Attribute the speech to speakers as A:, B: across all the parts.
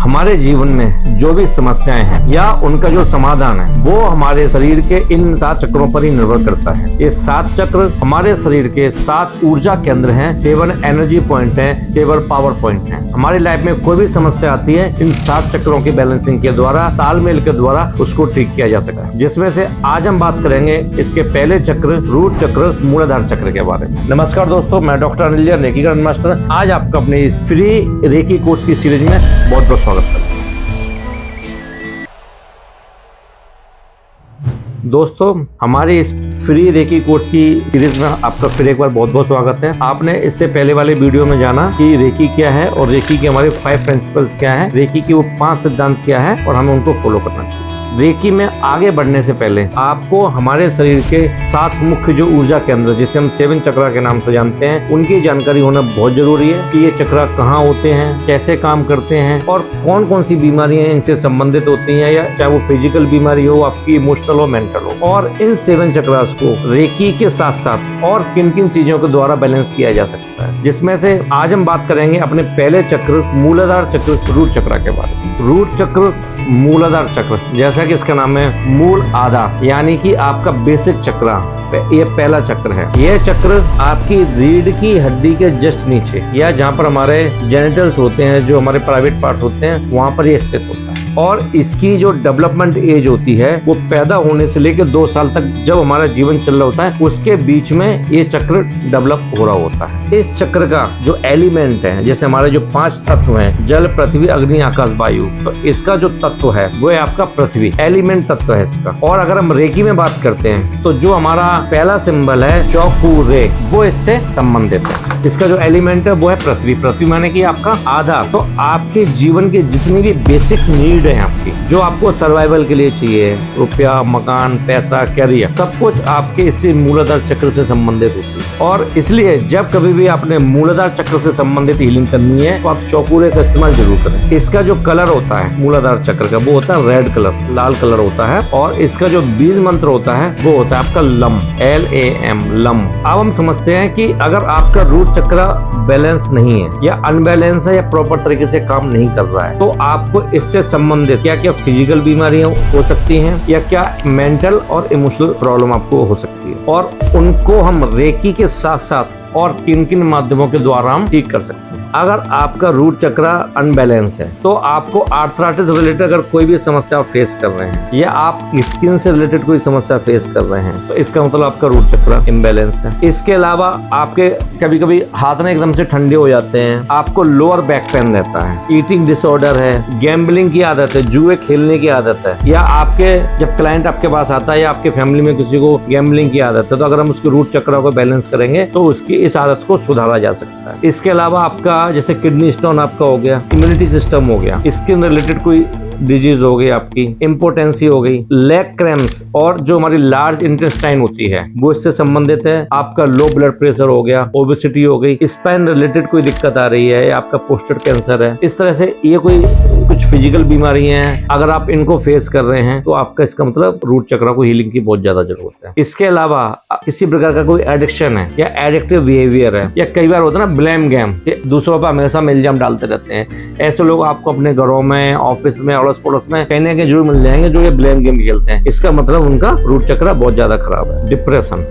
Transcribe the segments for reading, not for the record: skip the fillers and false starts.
A: हमारे जीवन में जो भी समस्याएं हैं या उनका जो समाधान है वो हमारे शरीर के इन 7 चक्रों पर ही निर्भर करता है। ये 7 चक्र हमारे शरीर के 7 ऊर्जा केंद्र हैं, 7 एनर्जी पॉइंट हैं, 7 पावर पॉइंट हैं। हमारी लाइफ में कोई भी समस्या आती है इन 7 चक्रों की बैलेंसिंग के द्वारा, तालमेल के द्वारा उसको ठीक किया जा सकता है। जिसमें से आज हम बात करेंगे इसके पहले चक्र, रूट चक्र, मूलाधार चक्र के बारे में। नमस्कार दोस्तों, मैं doctor Anil Jain, reiki grand master. आज आपका अपने इस फ्री रेकी कोर्स की सीरीज में बहुत बहुत स्वागत करता हूं। दोस्तों, हमारे इस फ्री रेकी कोर्स की सीरीज में आपका फिर एक बार बहुत बहुत स्वागत है। आपने इससे पहले वाले वीडियो में जाना कि रेकी क्या है और रेकी के हमारे 5 प्रिंसिपल्स क्या है, रेकी के वो 5 सिद्धांत क्या है और हमें उनको फॉलो करना चाहिए। रेकी में आगे बढ़ने से पहले आपको हमारे शरीर के 7 मुख्य जो ऊर्जा केंद्र, जिसे हम 7 चक्रा के नाम से जानते हैं, उनकी जानकारी होना बहुत जरूरी है कि ये चक्रा कहाँ होते हैं, कैसे काम करते हैं और कौन कौन सी बीमारियां इनसे संबंधित होती हैं, या चाहे वो फिजिकल बीमारी हो, आपकी इमोशनल हो, मेंटल हो। और इन 7 चक्रास को रेकी के साथ साथ और किन किन चीजों के द्वारा बैलेंस किया जा सकता है, जिसमें से आज हम बात करेंगे अपने पहले चक्र, मूलाधार चक्र, रूट चक्र के बारे में। रूट चक्र, मूलाधार चक्र, जैसा कि इसका नाम है मूल आधार, यानी कि आपका बेसिक चक्र, ये पहला चक्र है। ये चक्र आपकी रीढ़ की हड्डी के जस्ट नीचे, या जहाँ पर हमारे जेनिटल्स होते हैं, जो हमारे प्राइवेट पार्ट्स होते हैं, वहां पर ये स्थित होता है। और इसकी जो डेवलपमेंट एज होती है वो पैदा होने से लेकर 2 साल तक जब हमारा जीवन चल रहा होता है, उसके बीच में ये चक्र डेवलप हो रहा होता है। इस चक्र का जो एलिमेंट है, जैसे हमारे जो 5 तत्व हैं, जल, पृथ्वी, अग्नि, आकाश, वायु, तो इसका जो तत्व है वो है आपका पृथ्वी, एलिमेंट तत्व है इसका। और अगर हम रेकी में बात करते हैं तो जो हमारा पहला सिंबल है चौकुरे, वो इससे संबंधित है। इसका जो एलिमेंट है वो है पृथ्वी। पृथ्वी माने कि आपका आधार। तो आपके जीवन के जितनी भी बेसिक नीड है आपकी, जो आपको सर्वाइवल के लिए चाहिए, रुपया, मकान, पैसा, कैरियर, सब कुछ आपके इसी मूलाधार चक्र से संबंधित होती है। और इसलिए जब कभी भी आपने मूलाधार चक्र से संबंधित हीलिंग करनी है तो आप चौकुरे का इस्तेमाल जरूर करें। इसका जो कलर होता है मूलाधार चक्र का, वो होता है रेड कलर, लाल कलर होता है। और इसका जो बीज मंत्र होता है वो होता है आपका लम, LAM, लम। अब हम समझते हैं कि अगर आपका रूट चक्र बैलेंस नहीं है या अनबैलेंस है या प्रॉपर तरीके से काम नहीं कर रहा है, तो आपको इससे संबंधित क्या क्या फिजिकल बीमारियां हो सकती हैं या क्या मेंटल और इमोशनल प्रॉब्लम आपको हो सकती है, और उनको हम रेकी के साथ साथ और किन किन माध्यमों के द्वारा हम ठीक कर सकते हैं। अगर आपका रूट चक्र अनबैलेंस है तो आपको आर्थराइटिस रिलेटेड अगर कोई भी समस्या फेस कर रहे हैं या आप स्किन से रिलेटेड कोई समस्या फेस कर रहे हैं, तो इसका मतलब आपका रूट चक्र इम्बैलेंस है। इसके अलावा आपके कभी कभी हाथ में एकदम से ठंडे हो जाते हैं, आपको लोअर बैक पेन रहता है, ईटिंग डिसऑर्डर है, गैम्बलिंग की आदत है, जुए खेलने की आदत है, या आपके जब क्लाइंट आपके पास आता है या आपके फैमिली में किसी को गैम्बलिंग की आदत है, तो अगर हम उसके रूट चक्र को बैलेंस करेंगे तो उसकी इस आदत को सुधारा जा सकता है। इसके अलावा आपका जैसे किडनी स्टोन आपका हो गया, इम्यूनिटी सिस्टम हो गया, स्किन रिलेटेड कोई डिजीज हो गई, आपकी इम्पोर्टेंसी हो गई, लेग क्रैम्प्स, और जो हमारी लार्ज इंटेस्टाइन होती है वो इससे संबंधित है। आपका लो ब्लड प्रेशर हो गया, ओबेसिटी हो गई, स्पाइन रिलेटेड कोई दिक्कत आ रही है, या आपका प्रोस्टेट कैंसर है, इस तरह से ये कोई कुछ फिजिकल बीमारी हैं, अगर आप इनको फेस कर रहे हैं तो आपका इसका मतलब रूट चक्र को हीलिंग की बहुत ज्यादा जरूरत है। इसके अलावा किसी प्रकार का कोई एडिक्शन है या एडिक्टिव बिहेवियर है, या कई बार होता है ना ब्लेम गेम, दूसरों पर हमेशा इल्जाम डालते रहते हैं, ऐसे लोग आपको अपने घरों में, ऑफिस में, अड़ोस पड़ोस में कहने के जरूर मिल जाएंगे जो ये ब्लेम गेम खेलते हैं। इसका मतलब उनका रूट चक्र बहुत ज्यादा खराब है। डिप्रेशन,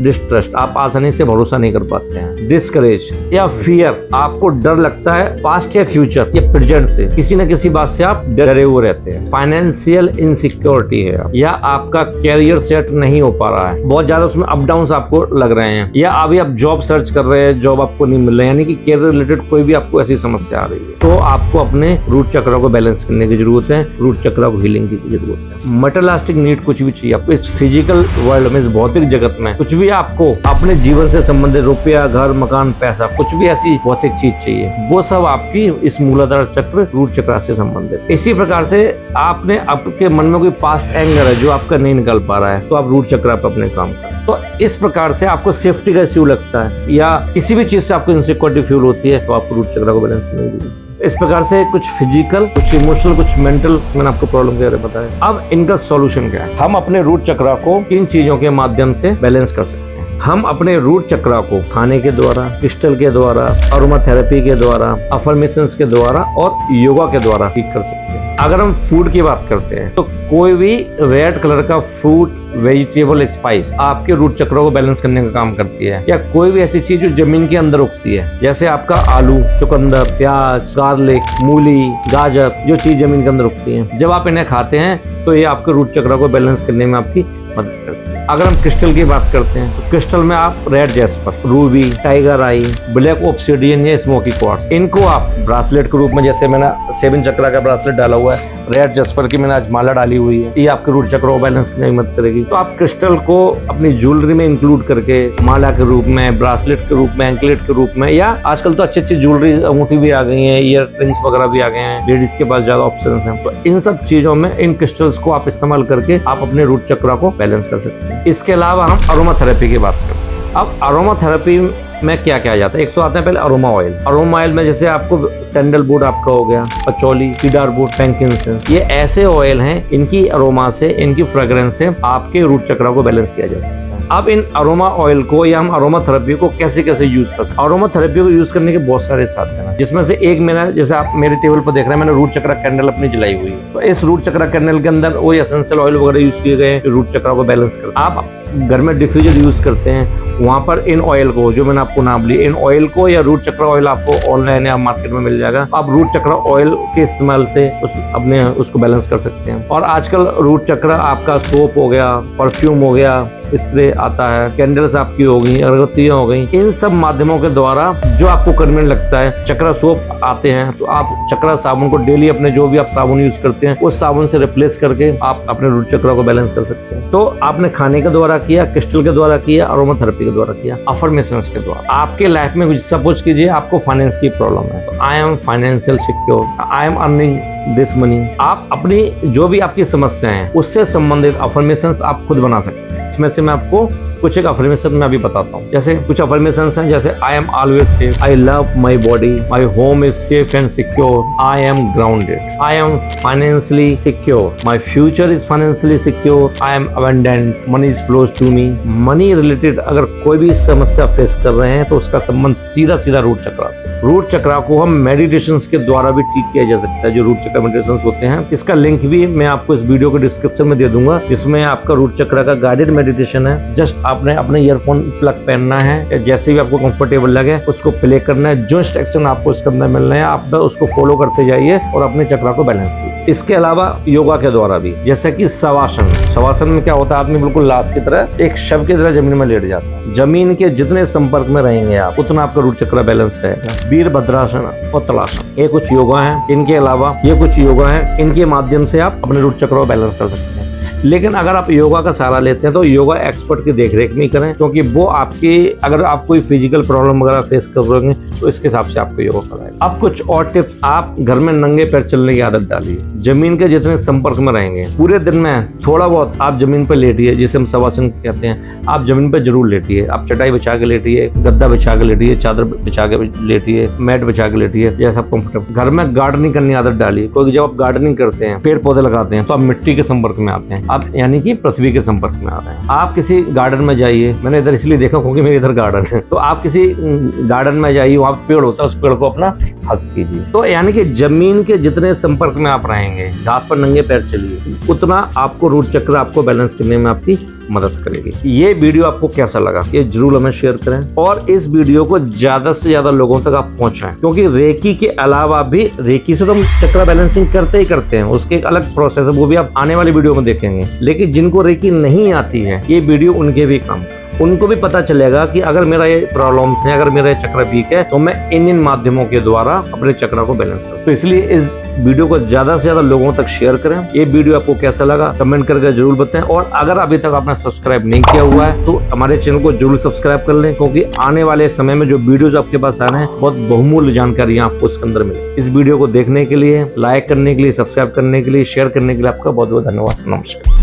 A: डिस्ट्रस्ट, आप आसानी से भरोसा नहीं कर पाते हैं, डिस्करेज या फियर, आपको डर लगता है पास्ट या फ्यूचर या प्रेजेंट से, किसी न किसी बात से आप डरे हुए रहते हैं। फाइनेंशियल इनसिक्योरिटी है, या आपका कैरियर सेट नहीं हो पा रहा है, बहुत ज्यादा उसमें अप डाउन आपको लग रहे हैं, या अभी आप जॉब सर्च कर रहे हैं, जॉब आपको नहीं मिल रहा है, यानी कि कैरियर रिलेटेड कोई भी आपको ऐसी समस्या आ रही है, तो आपको अपने रूट चक्र को बैलेंस करने की जरूरत है, रूट चक्र को हीलिंग की जरूरत है। मटेरियलिस्टिक नीड कुछ भी चाहिए आपको इस फिजिकल वर्ल्ड में, इस भौतिक जगत में कुछ भी आपको अपने जीवन से संबंधित, रुपया, घर, मकान, पैसा, कुछ भी ऐसी भौतिक चीज चाहिए, वो सब आपकी इस मूलाधार चक्र, रूट चक्र से संबंधित। इसी प्रकार से आपने आपके मन में कोई पास्ट एंगर है जो आपका नहीं निकल पा रहा है, तो आप रूट चक्र पे अपने काम करें। तो इस प्रकार से आपको सेफ्टी का इश्यू लगता है या किसी भी चीज से आपको इनसिक्योरिटी फील होती है, तो आपको रूट चक्र को बैलेंस करने की जरूरत है। इस प्रकार से कुछ फिजिकल, कुछ इमोशनल, कुछ मेंटल मैंने आपको प्रॉब्लम के बारे में बताया। अब इनका सॉल्यूशन क्या है? हम अपने रूट चक्र को किन चीजों के माध्यम से बैलेंस कर सकते हैं? हम अपने रूट चक्रा को खाने के द्वारा, क्रिस्टल के द्वारा, अरोमा थेरेपी के द्वारा, अफर्मेशंस के द्वारा और योगा के द्वारा ठीक कर सकते हैं। अगर हम फूड की बात करते हैं तो कोई भी रेड कलर का फ्रूट, वेजिटेबल, स्पाइस आपके रूट चक्र को बैलेंस करने का काम करती है। या कोई भी ऐसी चीज जो जमीन के अंदर उगती है, जैसे आपका आलू, चुकंदर, प्याज, गार्लिक, मूली, गाजर, जो चीज जमीन के अंदर उगती है, जब आप इन्हें खाते हैं तो ये आपके रूट चक्र को बैलेंस करने में आपकी मदद करती है। अगर हम क्रिस्टल की बात करते हैं तो क्रिस्टल में आप रेड जैस्पर, रूबी, टाइगर आई, ब्लैक ऑब्सिडियन या स्मोकी क्वार्ट्ज, इनको आप ब्रासलेट के रूप में, जैसे मैंने 7 चक्रा का ब्रासलेट डाला हुआ है, रेड जैस्पर की मैंने आज माला डाली हुई है, ये आपके रूट चक्र को बैलेंस करने में मदद करेगी। तो आप क्रिस्टल को अपनी ज्वेलरी में इंक्लूड करके माला के रूप में, ब्रासलेट के रूप में, एंकलेट के रूप में, या आजकल तो अच्छी ज्वेलरी, अंगूठी भी आ गई है, ईयर रिंग्स वगैरह भी आ गए हैं, लेडीज के पास ज्यादा ऑप्शन है। तो इन सब चीजों में इन क्रिस्टल्स को आप इस्तेमाल करके आप अपने रूट चक्र को बैलेंस कर सकते हैं। इसके अलावा हम अरोमा थेरेपी की बात करते हैं। अब अरोमा थेरेपी में क्या क्या जाता है, एक तो आता है पहले अरोमा ऑयल। अरोमा ऑयल में जैसे आपको सैंडलवुड आपका हो गया, पचौली, सीडारवुड, फ्रैंकिंसेंस, ये ऐसे ऑयल हैं, इनकी अरोमा से, इनकी फ्रेग्रेंस से आपके रूट चक्र को बैलेंस किया जा सकता है। अब इन अरोमा ऑयल को या हम अरोमा थेरेपी को कैसे कैसे यूज कर सकते हैं। अरोमा थेरेपी को यूज करने के बहुत सारे साधन हैं, जिसमें से एक मैंने, जैसे आप मेरे टेबल पर देख रहे हैं, मैंने रूट चक्र कैंडल अपनी जलाई हुई है। तो इस रूट चक्र कैंडल के अंदर वो एसेंशियल ऑयल वगैरह यूज किए गए हैं रूट चक्र को बैलेंस कर। आप घर में डिफ्यूजर यूज करते हैं, वहां पर इन ऑयल को, जो मैंने आपको नाम लिया, इन ऑयल को या रूट चक्र ऑयल आपको ऑनलाइन या मार्केट में मिल जाएगा। आप रूट चक्र ऑयल के इस्तेमाल से अपने उसको बैलेंस कर सकते हैं। और आजकल रूट चक्र आपका सोप हो गया, परफ्यूम हो गया, स्प्रे आता है, कैंडल्स आपकी हो गई, अगरबत्तियां हो गई, इन सब माध्यमों के द्वारा जो आपको करने लगता है। चक्रा सोप आते हैं, तो आप चक्रा साबुन को डेली अपने जो भी आप साबुन यूज करते हैं उस साबुन से रिप्लेस करके आप अपने रूट चक्र को बैलेंस कर सकते हैं। तो आपने खाने के द्वारा किया, क्रिस्टल के द्वारा किया, अरोमा थेरेपी के द्वारा किया, अफर्मेशंस के द्वारा। आपके लाइफ में कुछ सपोज कीजिए आपको फाइनेंस की प्रॉब्लम है, तो I am financial secure, I am earning this money. आप अपनी जो भी आपकी समस्याएं हैं उससे संबंधित अफर्मेशंस आप खुद बना सकते हैं। इसमें से मैं आपको कुछ एक अफर्मेशन मैं अभी बताता हूँ। जैसे कुछ अफर्मेशंस हैं, जैसे I am always safe, I love my body, my home is safe and secure, I am grounded, I am financially secure, my future is financially secure, I am abundant, money is flows to me. Money related अगर कोई भी समस्या face कर रहे हैं तो उसका संबंध सीधा सीधा रूट चक्रा से। रूट चक्रा को हम मेडिटेशन के द्वारा भी ठीक किया जा सकता है, जो रूट चक्र मेडिटेशन होते हैं। इसका लिंक भी मैं आपको इस वीडियो के डिस्क्रिप्शन में दे दूंगा, जिसमें आपका रूट चक्र का गाइडेड मेडिटेशन है। जस्ट आपने अपने ईयरफोन प्लग पहनना है, या जैसे भी आपको कंफर्टेबल लगे उसको प्ले करना है। जो इंस्ट्रक्शन आपको इसके अंदर मिल रहे हैं आप उसको फॉलो करते जाइए और अपने चक्रा को बैलेंस कीजिए। इसके अलावा योगा के द्वारा भी, जैसे कि शवासन। शवासन में क्या होता है, आदमी बिल्कुल लाश की तरह, एक शव की तरह जमीन में लेट जाता है। जमीन के जितने संपर्क में रहेंगे आप, उतना आपका रूट चक्र बैलेंस रहेगा। वीरभद्रासन और तलासन, ये कुछ योगा है। इनके अलावा ये कुछ योगा है, इनके माध्यम से आप अपने रूट चक्र को बैलेंस कर सकते हैं। लेकिन अगर आप योगा का सहारा लेते हैं तो योगा एक्सपर्ट की देखरेख में करें, क्योंकि वो आपकी, अगर आप कोई फिजिकल प्रॉब्लम वगैरह फेस कर रहे हैं तो इसके हिसाब से आपको योगा कराएगा। अब कुछ और टिप्स, आप घर में नंगे पैर चलने की आदत डालिए। जमीन के जितने संपर्क में रहेंगे, पूरे दिन में थोड़ा बहुत आप जमीन पर लेटिए, जिसे हम शवासन कहते हैं। आप जमीन पर जरूर लेटिए, आप चटाई बिछा के लेटिए, गद्दा बिछा के लेटिए, चादर बिछा के लेटिए, मैट बिछा के लेटिए, जैसा कंफर्टेबल। घर में गार्डनिंग करने की आदत डालिए, क्योंकि जब आप गार्डनिंग करते हैं, पेड़ पौधे लगाते हैं, तो आप मिट्टी के संपर्क में आते हैं, आप यानी कि पृथ्वी के संपर्क में आ रहे हैं। आप किसी गार्डन में जाइए, मैंने इधर इसलिए देखा क्योंकि मेरे इधर गार्डन है, तो आप किसी गार्डन में जाइए, वहां पेड़ होता है, उस पेड़ को अपना हक कीजिए। तो यानी कि जमीन के जितने संपर्क में आप रहेंगे, घास पर नंगे पैर चलिए, उतना आपको रूट चक्र आपको बैलेंस करने में आपकी मदद करेगी। ये वीडियो आपको कैसा लगा ये जरूर हमें शेयर करें, और इस वीडियो को ज्यादा से ज्यादा लोगों तक आप पहुंचाएं, क्योंकि रेकी के अलावा भी, रेकी से तो हम चक्र बैलेंसिंग करते ही करते हैं, उसके एक अलग प्रोसेस है, वो भी आप आने वाली वीडियो में देखेंगे। लेकिन जिनको रेकी नहीं आती है, ये वीडियो उनके भी काम, उनको भी पता चलेगा कि अगर मेरा ये प्रॉब्लम्स है, अगर मेरा ये चक्र वीक है, तो मैं इन माध्यमों के द्वारा अपने चक्र को बैलेंस करूं। तो इसलिए इस वीडियो को ज्यादा से ज्यादा लोगों तक शेयर करें। ये वीडियो आपको कैसा लगा कमेंट करके जरूर बताएं, और अगर अभी तक आपने सब्सक्राइब नहीं किया हुआ है तो हमारे चैनल को जरूर सब्सक्राइब कर लें, क्योंकि आने वाले समय में जो वीडियोज आपके पास आ रहे हैं, बहुत बहुमूल्य जानकारियां आपको इसके अंदर मिले। इस वीडियो को देखने के लिए, लाइक करने के लिए, सब्सक्राइब करने के लिए, शेयर करने के लिए आपका बहुत बहुत धन्यवाद। नमस्कार।